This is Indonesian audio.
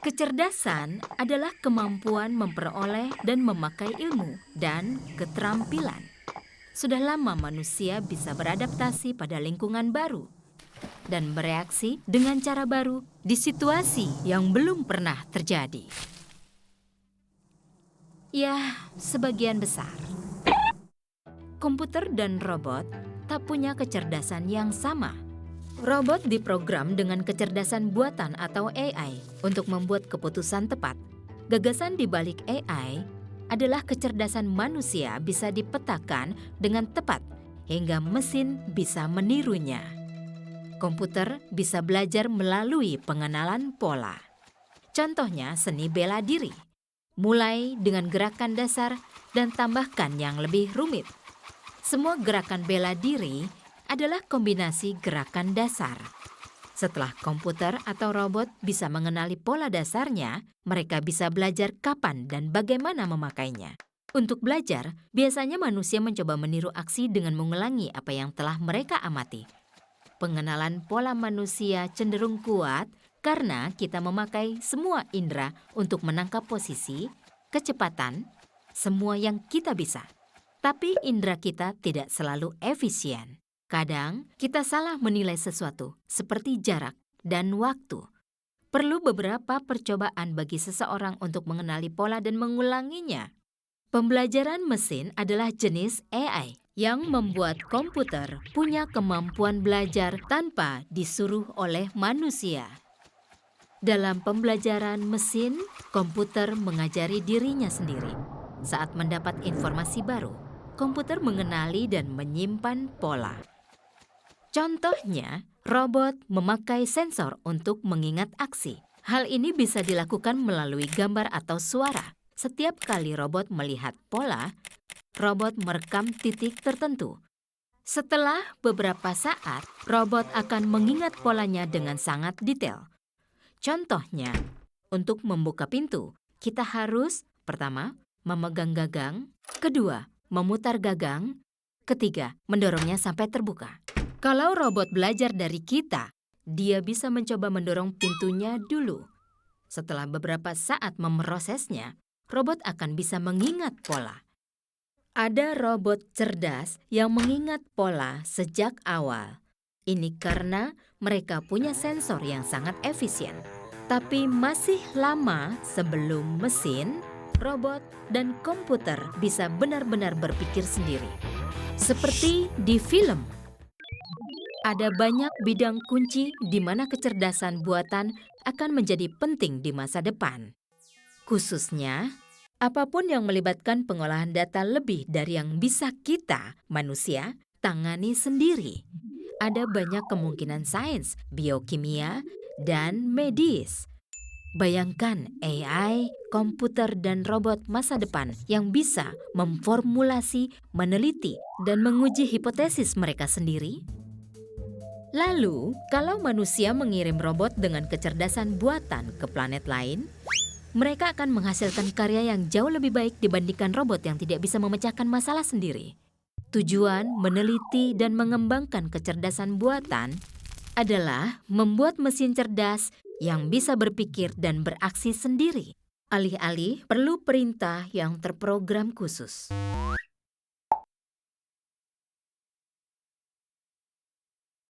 Kecerdasan adalah kemampuan memperoleh dan memakai ilmu dan keterampilan. Sudah lama manusia bisa beradaptasi pada lingkungan baru dan bereaksi dengan cara baru di situasi yang belum pernah terjadi. Ya, sebagian besar. Komputer dan robot tak punya kecerdasan yang sama. Robot diprogram dengan kecerdasan buatan atau AI untuk membuat keputusan tepat. Gagasan di balik AI adalah kecerdasan manusia bisa dipetakan dengan tepat hingga mesin bisa menirunya. Komputer bisa belajar melalui pengenalan pola. Contohnya seni bela diri. Mulai dengan gerakan dasar dan tambahkan yang lebih rumit. Semua gerakan bela diri adalah kombinasi gerakan dasar. Setelah komputer atau robot bisa mengenali pola dasarnya, mereka bisa belajar kapan dan bagaimana memakainya. Untuk belajar, biasanya manusia mencoba meniru aksi dengan mengulangi apa yang telah mereka amati. Pengenalan pola manusia cenderung kuat karena kita memakai semua indera untuk menangkap posisi, kecepatan, semua yang kita bisa. Tapi indera kita tidak selalu efisien. Kadang kita salah menilai sesuatu, seperti jarak dan waktu. Perlu beberapa percobaan bagi seseorang untuk mengenali pola dan mengulanginya. Pembelajaran mesin adalah jenis AI yang membuat komputer punya kemampuan belajar tanpa disuruh oleh manusia. Dalam pembelajaran mesin, komputer mengajari dirinya sendiri. Saat mendapat informasi baru, komputer mengenali dan menyimpan pola. Contohnya, robot memakai sensor untuk mengingat aksi. Hal ini bisa dilakukan melalui gambar atau suara. Setiap kali robot melihat pola, robot merekam titik tertentu. Setelah beberapa saat, robot akan mengingat polanya dengan sangat detail. Contohnya, untuk membuka pintu, kita harus pertama, memegang gagang, kedua, memutar gagang, ketiga, mendorongnya sampai terbuka. Kalau robot belajar dari kita, dia bisa mencoba mendorong pintunya dulu. Setelah beberapa saat memprosesnya, robot akan bisa mengingat pola. Ada robot cerdas yang mengingat pola sejak awal. Ini karena mereka punya sensor yang sangat efisien. Tapi masih lama sebelum mesin, robot, dan komputer bisa benar-benar berpikir sendiri. Seperti di film. Ada banyak bidang kunci di mana kecerdasan buatan akan menjadi penting di masa depan. Khususnya, apapun yang melibatkan pengolahan data lebih dari yang bisa kita, manusia, tangani sendiri. Ada banyak kemungkinan sains, biokimia, dan medis. Bayangkan AI, komputer, dan robot masa depan yang bisa memformulasi, meneliti, dan menguji hipotesis mereka sendiri. Lalu, kalau manusia mengirim robot dengan kecerdasan buatan ke planet lain, mereka akan menghasilkan karya yang jauh lebih baik dibandingkan robot yang tidak bisa memecahkan masalah sendiri. Tujuan meneliti dan mengembangkan kecerdasan buatan adalah membuat mesin cerdas yang bisa berpikir dan beraksi sendiri. Alih-alih perlu perintah yang terprogram khusus.